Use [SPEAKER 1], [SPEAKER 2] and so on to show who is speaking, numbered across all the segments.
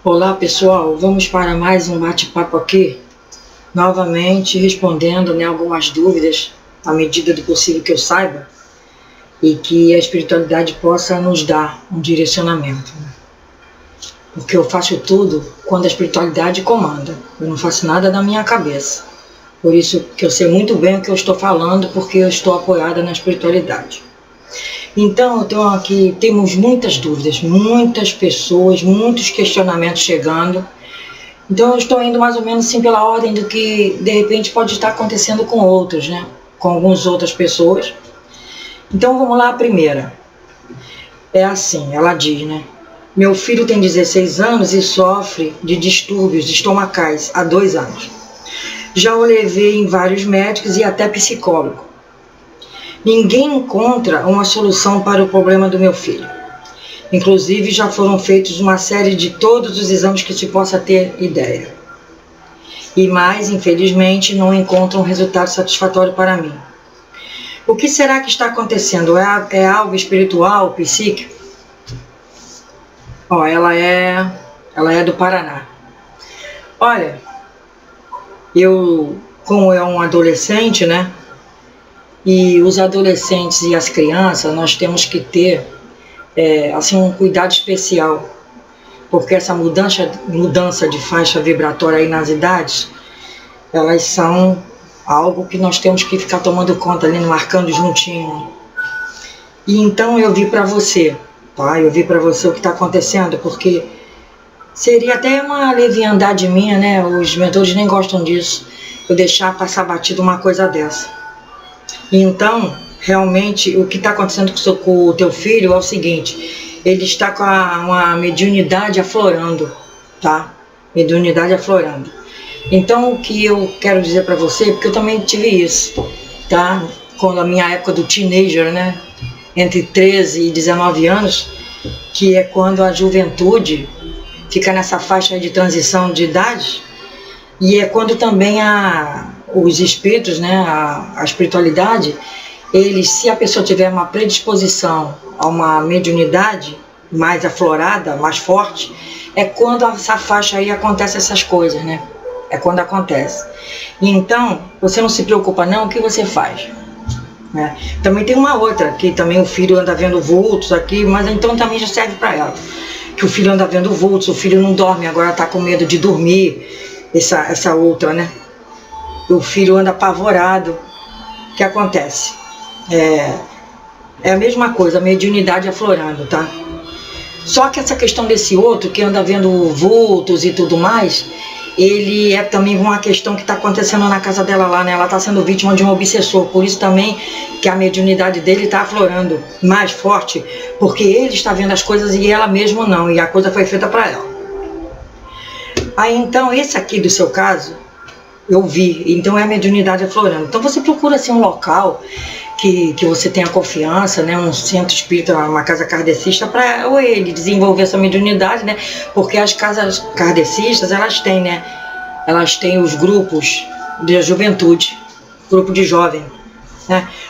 [SPEAKER 1] Olá pessoal, vamos para mais um bate-papo aqui, novamente respondendo, algumas dúvidas à medida do possível que eu saiba e que a espiritualidade possa nos dar um direcionamento, porque eu faço tudo quando a espiritualidade comanda, eu não faço nada da minha cabeça, por isso que eu sei muito bem o que eu estou falando, porque eu estou apoiada na espiritualidade. Então, temos muitas dúvidas, muitas pessoas, muitos questionamentos chegando. Então, eu estou indo mais ou menos assim pela ordem do que, de repente, pode estar acontecendo com outros, com algumas outras pessoas. Então, vamos lá, a primeira. É assim, ela diz, meu filho tem 16 anos e sofre de distúrbios estomacais há 2 anos. Já o levei em vários médicos e até psicólogo. Ninguém encontra uma solução para o problema do meu filho. Inclusive, já foram feitos uma série de todos os exames que se possa ter ideia. E mais, infelizmente, não encontram um resultado satisfatório para mim. O que será que está acontecendo? É algo espiritual, psíquico? Ela é do Paraná. Olha, como é um adolescente, e os adolescentes e as crianças, nós temos que ter um cuidado especial, porque essa mudança de faixa vibratória aí nas idades, elas são algo que nós temos que ficar tomando conta ali, marcando juntinho. E então eu vi para você, tá? Eu vi para você o que está acontecendo, porque seria até uma leviandade minha, os mentores nem gostam disso, eu deixar passar batido uma coisa dessa. Então, realmente, o que está acontecendo com o teu filho é o seguinte, ele está com uma mediunidade aflorando, tá? Mediunidade aflorando. Então, o que eu quero dizer para você, porque eu também tive isso, tá? Quando a minha época do teenager, entre 13 e 19 anos, que é quando a juventude fica nessa faixa de transição de idade, e é quando também os espíritos, a espiritualidade, se a pessoa tiver uma predisposição a uma mediunidade mais aflorada, mais forte, é quando essa faixa aí acontece essas coisas, É quando acontece. Então, você não se preocupa não, o que você faz? Também tem uma outra, que também o filho anda vendo vultos aqui, mas então também já serve para ela. Que o filho anda vendo vultos, o filho não dorme, agora está com medo de dormir, essa outra, O filho anda apavorado. O que acontece? É a mesma coisa, a mediunidade aflorando, tá? Só que essa questão desse outro, que anda vendo vultos e tudo mais, ele é também uma questão que está acontecendo na casa dela lá, Ela está sendo vítima de um obsessor, por isso também que a mediunidade dele está aflorando mais forte, porque ele está vendo as coisas e ela mesma não, e a coisa foi feita para ela. Aí então, esse aqui do seu caso, eu vi, então é a mediunidade aflorando. Então você procura assim um local que você tenha confiança, um centro espírita, uma casa kardecista, para ele desenvolver essa mediunidade, porque as casas kardecistas, elas têm os grupos de juventude, grupo de jovem,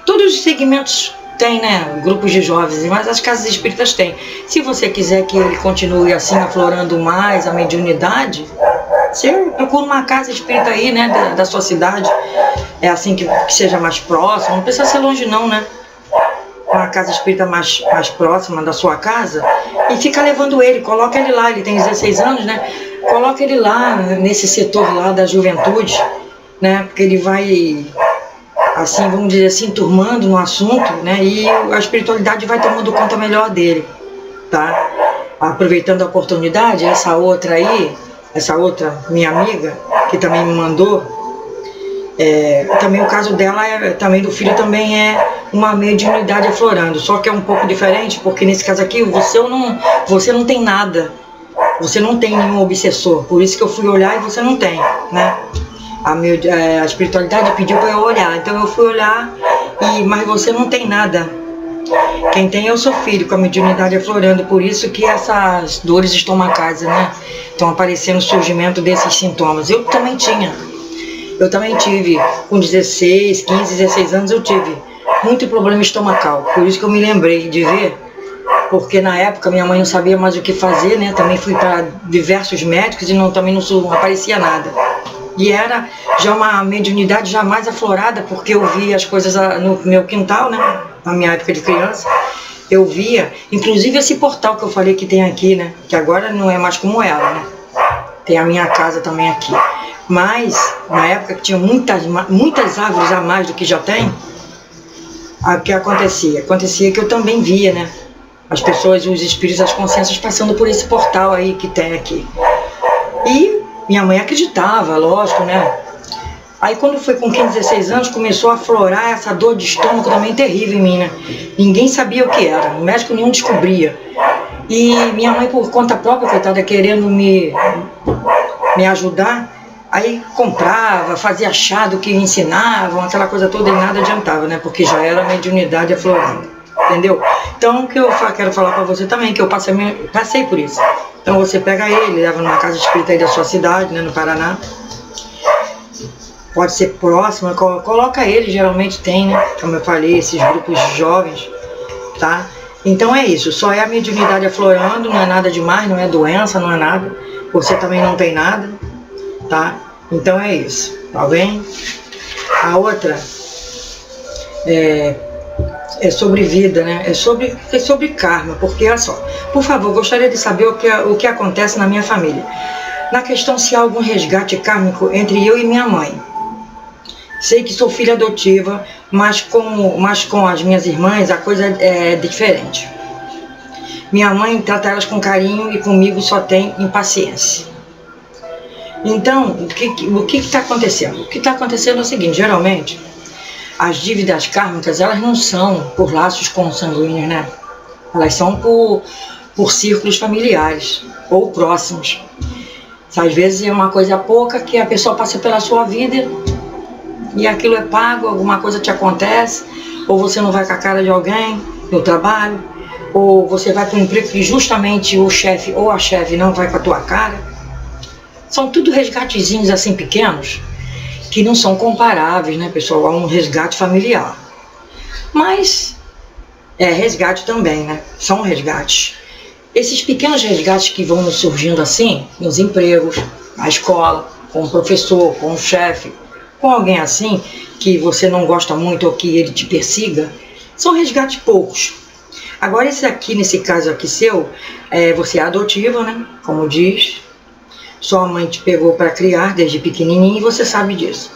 [SPEAKER 1] Todos os segmentos têm, grupos de jovens, mas as casas espíritas têm. Se você quiser que ele continue assim, aflorando mais a mediunidade, você procura uma casa espírita aí, da sua cidade, é assim que seja mais próximo, não precisa ser longe não, Uma casa espírita mais próxima da sua casa, e fica levando ele, coloca ele lá, ele tem 16 anos, Coloca ele lá, nesse setor lá da juventude, porque ele vai, assim, vamos dizer assim, turmando no assunto, e a espiritualidade vai tomando conta melhor dele, tá? Aproveitando a oportunidade, essa outra minha amiga, que também me mandou, também o caso dela, também do filho, também é uma mediunidade aflorando, só que é um pouco diferente, porque nesse caso aqui, você não tem nada, você não tem nenhum obsessor, por isso que eu fui olhar e você não tem, A espiritualidade pediu para eu olhar, então eu fui olhar, mas você não tem nada. Quem tem é o seu filho, com a mediunidade aflorando, por isso que essas dores estomacais, estão aparecendo o surgimento desses sintomas. Eu também tive, com 16, 15, 16 anos eu tive muito problema estomacal, por isso que eu me lembrei de ver porque na época minha mãe não sabia mais o que fazer, né? Também fui para diversos médicos e também não aparecia nada. E era já uma mediunidade jamais aflorada, porque eu via as coisas no meu quintal, né? Na minha época de criança. Eu via, inclusive esse portal que eu falei que tem aqui, né? Que agora não é mais como era, né? Tem a minha casa também aqui. Mas, na época que tinha muitas árvores a mais do que já tem, o que acontecia? Acontecia que eu também via, né? As pessoas, os espíritos, as consciências passando por esse portal aí que tem aqui. E minha mãe acreditava, lógico, né? Aí quando foi com 15, 16 anos, começou a aflorar essa dor de estômago também terrível em mim, né? Ninguém sabia o que era, o médico nenhum descobria. E minha mãe, por conta própria, coitada, querendo me ajudar, aí comprava, fazia achado que ensinavam, aquela coisa toda, e nada adiantava, né? Porque já era mediunidade aflorada, entendeu? Então, o que eu quero falar para você também, que eu passei por isso. Então, você pega ele, leva numa casa espírita aí da sua cidade, né, no Paraná. Pode ser próxima, coloca ele, geralmente tem, né? Como eu falei, esses grupos jovens, tá? Então é isso, só é a mediunidade aflorando, não é nada demais, não é doença, não é nada. Você também não tem nada, tá? Então é isso, tá bem? A outra é sobre vida, né? É sobre karma, porque olha só, por favor, gostaria de saber o que acontece na minha família. Na questão se há algum resgate kármico entre eu e minha mãe. Sei que sou filha adotiva, mas com as minhas irmãs a coisa é diferente. Minha mãe trata elas com carinho e comigo só tem impaciência. Então, o que está acontecendo? O que está acontecendo é o seguinte, geralmente, as dívidas kármicas, elas não são por laços consanguíneos, né? Elas são por círculos familiares ou próximos. Às vezes é uma coisa pouca que a pessoa passa pela sua vida e aquilo é pago, alguma coisa te acontece, ou você não vai com a cara de alguém no trabalho, ou você vai para um emprego que justamente o chefe ou a chefe não vai com a tua cara. São tudo resgatezinhos assim pequenos, que não são comparáveis, né, pessoal, a um resgate familiar. Mas é resgate também, né? São resgates. Esses pequenos resgates que vão nos surgindo assim, nos empregos, na escola, com o professor, com o chefe, com alguém assim, que você não gosta muito ou que ele te persiga, são resgates poucos. Agora esse aqui, nesse caso aqui seu, você é adotiva, né? Como diz, sua mãe te pegou para criar desde pequenininho e você sabe disso.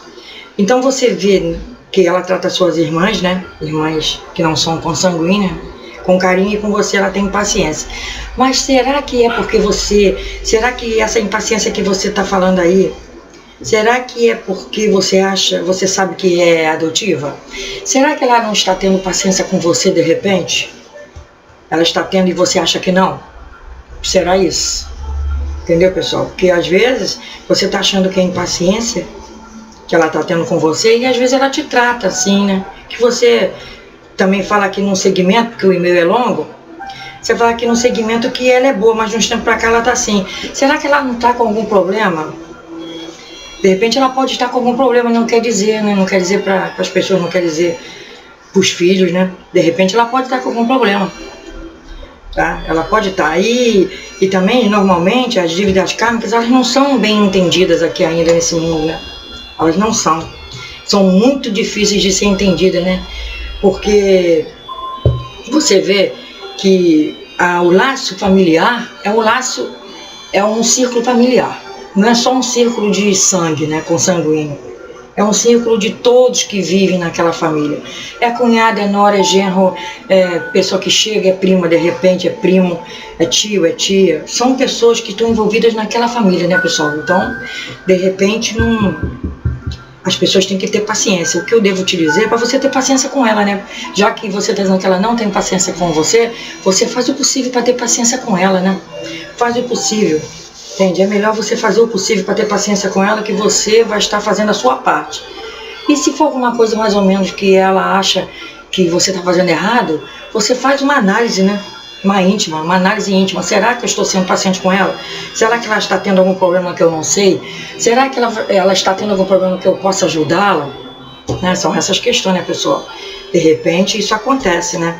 [SPEAKER 1] Então você vê que ela trata suas irmãs, né? Irmãs que não são consanguíneas, com carinho, e com você ela tem paciência. Mas será que é porque será que essa impaciência que você está falando aí, será que é porque você sabe que é adotiva? Será que ela não está tendo paciência com você de repente? Ela está tendo e você acha que não? Será isso? Entendeu, pessoal? Porque às vezes você está achando que é impaciência que ela está tendo com você, e às vezes ela te trata assim, né? Que você também fala aqui num segmento, porque o e-mail é longo, você fala aqui num segmento que ela é boa, mas de uns tempos para cá ela está assim. Será que ela não está com algum problema? De repente ela pode estar com algum problema, não quer dizer, né? Não quer dizer para as pessoas, não quer dizer para os filhos, né? De repente ela pode estar com algum problema. Tá? Ela pode estar. E também, normalmente, as dívidas kármicas, elas não são bem entendidas aqui ainda nesse mundo, né? Elas não são. São muito difíceis de ser entendidas, né? Porque você vê que o laço familiar é um círculo familiar. Não é só um círculo de sangue, né? Consanguíneo. É um círculo de todos que vivem naquela família. É cunhada, é nora, é genro, é pessoa que chega, é prima, de repente, é primo, é tio, é tia. São pessoas que estão envolvidas naquela família, né, pessoal? Então, de repente, as pessoas têm que ter paciência. O que eu devo te dizer é para você ter paciência com ela, né? Já que você está dizendo que ela não tem paciência com você, você faz o possível para ter paciência com ela, né? Faz o possível. Entende? É melhor você fazer o possível para ter paciência com ela, que você vai estar fazendo a sua parte. E se for alguma coisa mais ou menos que ela acha que você está fazendo errado, você faz uma análise, né? Uma análise íntima. Será que eu estou sendo paciente com ela? Será que ela está tendo algum problema que eu não sei? Será que ela está tendo algum problema que eu possa ajudá-la? Né? São essas questões, né, pessoal? De repente isso acontece, né?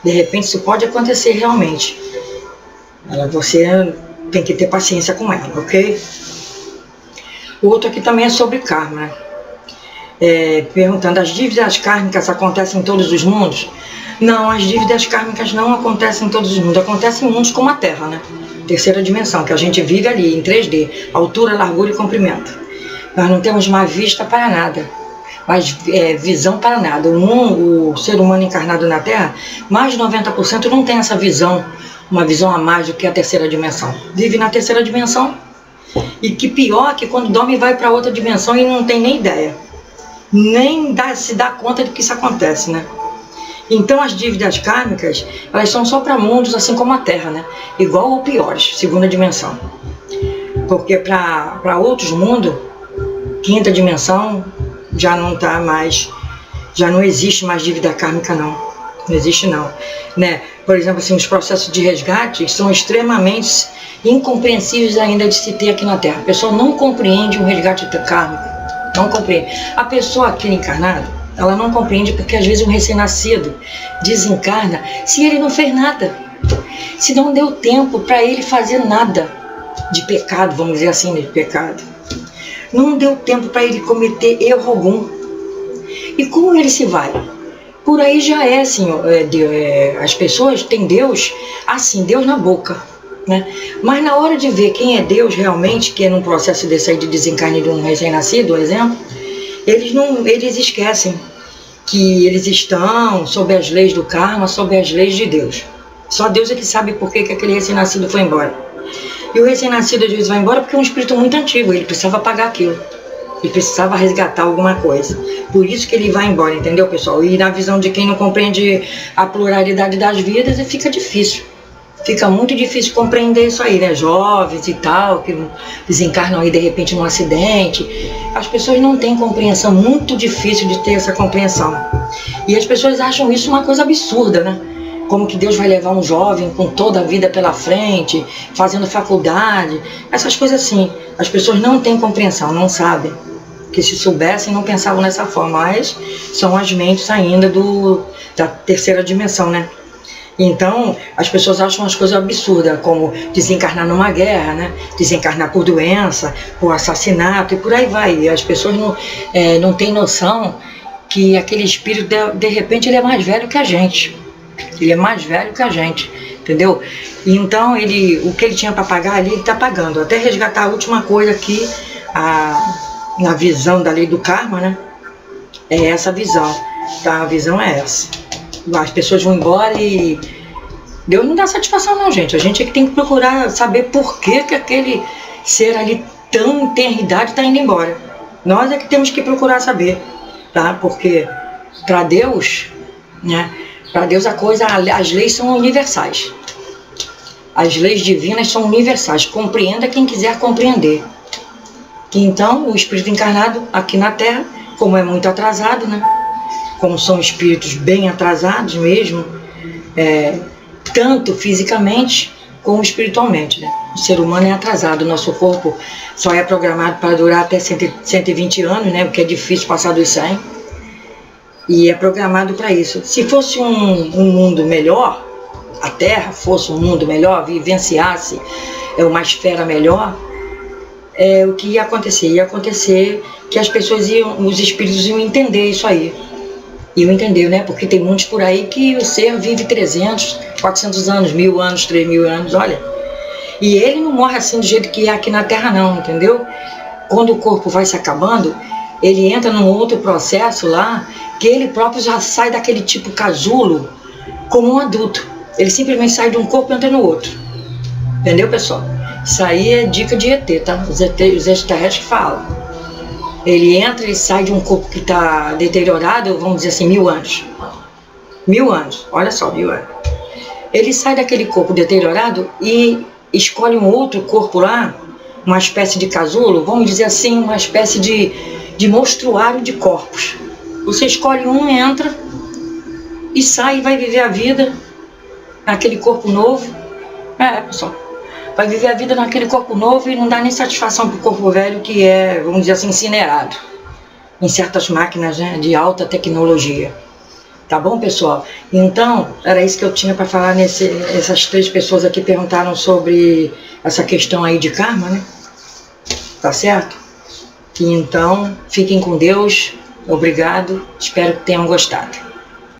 [SPEAKER 1] De repente isso pode acontecer realmente. Você tem que ter paciência com ela, ok? O outro aqui também é sobre karma, né? Perguntando, as dívidas kármicas acontecem em todos os mundos? Não, as dívidas kármicas não acontecem em todos os mundos, acontecem em mundos como a Terra, né? Terceira dimensão, que a gente vive ali, em 3D, altura, largura e comprimento. Nós não temos mais vista para nada, mais visão para nada. O ser humano encarnado na Terra, mais de 90% não tem essa visão, uma visão a mais do que a terceira dimensão. Vive na terceira dimensão, e que pior que quando dorme vai para outra dimensão e não tem nem ideia. Nem se dá conta de que isso acontece, né? Então as dívidas kármicas, elas são só para mundos assim como a Terra, né? Igual ou piores, segunda dimensão. Porque para outros mundos, quinta dimensão, já não tá mais, já não existe mais dívida kármica não. Não existe não, né? Por exemplo, assim, os processos de resgate são extremamente incompreensíveis ainda de se ter aqui na Terra. A pessoa não compreende um resgate kármico. Não compreende. A pessoa aqui encarnada, ela não compreende porque às vezes um recém-nascido desencarna se ele não fez nada. Se não deu tempo para ele fazer nada de pecado, vamos dizer assim, de pecado. Não deu tempo para ele cometer erro algum. E como ele se vai? Por aí já é assim, as pessoas têm Deus, assim, Deus na boca. Né? Mas na hora de ver quem é Deus realmente, que é num processo desse aí de desencarne de um recém-nascido, por exemplo, eles esquecem que eles estão sob as leis do karma, sob as leis de Deus. Só Deus é que sabe por que aquele recém-nascido foi embora. E o recém-nascido às vezes vai embora porque é um espírito muito antigo, ele precisava pagar aquilo. Ele precisava resgatar alguma coisa. Por isso que ele vai embora, entendeu, pessoal? E na visão de quem não compreende a pluralidade das vidas, fica difícil. Fica muito difícil compreender isso aí, né? Jovens e tal, que desencarnam aí de repente num acidente. As pessoas não têm compreensão, muito difícil de ter essa compreensão. E as pessoas acham isso uma coisa absurda, né? Como que Deus vai levar um jovem com toda a vida pela frente, fazendo faculdade, essas coisas assim. As pessoas não têm compreensão, não sabem. Que se soubessem não pensavam nessa forma, mas são as mentes ainda da terceira dimensão, né? Então, as pessoas acham umas coisas absurdas, como desencarnar numa guerra, né? Desencarnar por doença, por assassinato e por aí vai. E as pessoas não têm noção que aquele espírito, de repente, ele é mais velho que a gente. Ele é mais velho que a gente, entendeu? E então, o que ele tinha para pagar ali, ele está pagando. Até resgatar a última coisa aqui, na visão da lei do karma, né? É essa visão, tá? A visão é essa. As pessoas vão embora e Deus não dá satisfação não, gente. A gente é que tem que procurar saber por que aquele ser ali tão eternidade está indo embora. Nós é que temos que procurar saber, tá? Porque para Deus, né? Para Deus as leis são universais. As leis divinas são universais. Compreenda quem quiser compreender. Então, o espírito encarnado aqui na Terra, como é muito atrasado, né? Como são espíritos bem atrasados mesmo, tanto fisicamente como espiritualmente, né? O ser humano é atrasado, o nosso corpo só é programado para durar até 120 anos, né? Porque é difícil passar dos 100, e é programado para isso. Se fosse um mundo melhor, a Terra fosse um mundo melhor, vivenciasse uma esfera melhor, o que ia acontecer? Ia acontecer que as pessoas os espíritos iam entender isso aí. Iam entender, né? Porque tem muitos por aí que o ser vive 300, 400 anos, 1000 anos, 3000 anos, olha. E ele não morre assim do jeito que é aqui na Terra não, entendeu? Quando o corpo vai se acabando, ele entra num outro processo lá, que ele próprio já sai daquele tipo casulo como um adulto. Ele simplesmente sai de um corpo e entra no outro. Entendeu, pessoal? Isso aí é dica de ET, tá? Os extraterrestres falam. Ele entra e sai de um corpo que está deteriorado, vamos dizer assim, 1000 anos. 1000 anos, olha só, 1000 anos. Ele sai daquele corpo deteriorado e escolhe um outro corpo lá, uma espécie de casulo, vamos dizer assim, uma espécie de monstruário de corpos. Você escolhe um, entra e sai e vai viver a vida naquele corpo novo. Pessoal. Vai viver a vida naquele corpo novo e não dá nem satisfação para o corpo velho que é, vamos dizer assim, incinerado em certas máquinas, né, de alta tecnologia. Tá bom, pessoal? Então, era isso que eu tinha para falar essas 3 pessoas aqui perguntaram sobre essa questão aí de karma, né? Tá certo? Então, fiquem com Deus. Obrigado. Espero que tenham gostado.